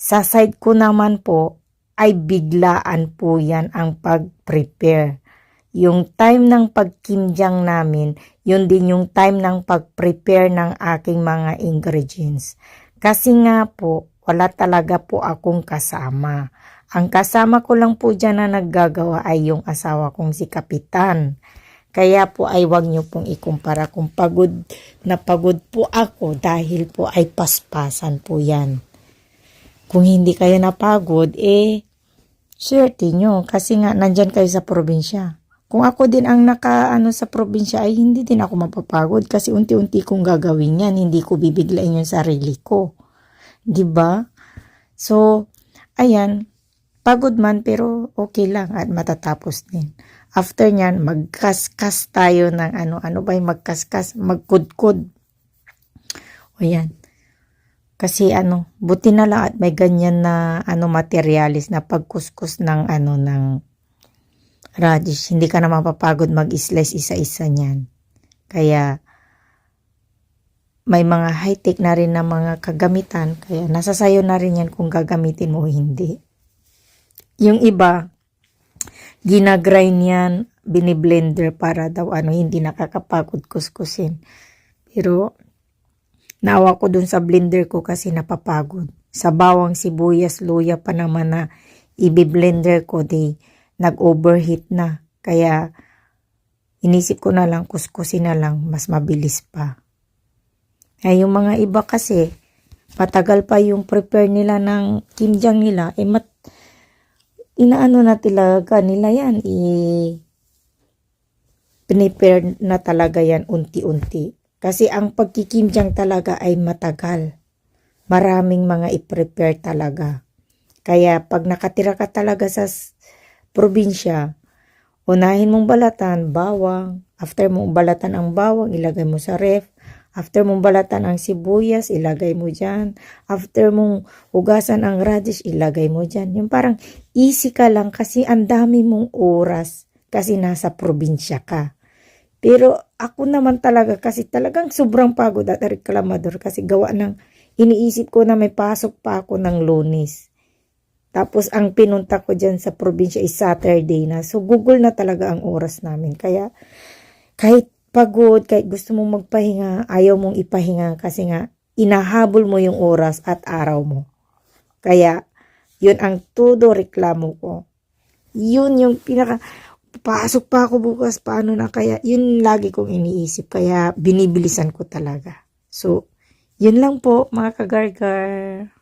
Sa side ko naman po ay biglaan po yan ang pag-prepare. Yung time ng pagkimjang namin, yun din yung time ng pag-prepare ng aking mga ingredients. Kasi nga po, wala talaga po akong kasama. Ang kasama ko lang po dyan na naggagawa ay yung asawa kong si Kapitan. Kaya po ay wag nyo pong ikumpara kung pagod na pagod po ako dahil po ay paspasan po yan. Kung hindi kayo napagod, swerte nyo kasi nga nandyan kayo sa probinsya. Kung ako din ang sa probinsya ay hindi din ako mapapagod kasi unti-unti kong gagawin yan. Hindi ko bibiglain yung sarili ko. 'Di ba? So, ayan. Pagod man pero okay lang at matatapos din. After nyan, magkaskas tayo ng ano ba yung magkaskas? Magkudkod. O yan. Kasi buti na lang at may ganyan na materialis na pagkuskus ng ng radish. Hindi ka na mapapagod mag-slice isa-isa niyan. Kaya may mga high-tech na rin na mga kagamitan. Kaya nasa sayo na rin yan kung gagamitin mo o hindi. Yung iba, ginagrind yan, biniblender para daw hindi nakakapagod kuskusin. Pero naawa ko dun sa blender ko kasi napapagod. Sa bawang sibuyas, luya pa naman na i-blender ko, nag-overheat na. Kaya inisip ko na lang, kuskusin na lang, mas mabilis pa. Ay, yung mga iba kasi, patagal pa yung prepare nila ng kimjang nila, inaano na talaga nila yan, prepare na talaga yan unti-unti. Kasi ang pagkikimjang talaga ay matagal. Maraming mga i-prepare talaga. Kaya pag nakatira ka talaga sa probinsya, unahin mong balatan, bawang. After mong balatan ang bawang, ilagay mo sa ref. After mong balatan ang sibuyas, ilagay mo dyan. After mong hugasan ang radish, ilagay mo dyan. Yung parang easy ka lang kasi ang dami mong oras kasi nasa probinsya ka. Pero ako naman talaga kasi talagang sobrang pagod at reklamador kasi gawa ng iniisip ko na may pasok pa ako ng Lunes. Tapos ang pinunta ko dyan sa probinsya is Saturday na. So Google na talaga ang oras namin. Kaya kahit pagod, kahit gusto mong magpahinga, ayaw mong ipahinga kasi nga inahabol mo yung oras at araw mo. Kaya yun ang todo reklamo ko. Yun yung pasok pa ako bukas, paano na kaya? Yun lagi kong iniisip, kaya binibilisan ko talaga. So, yun lang po mga kagargar.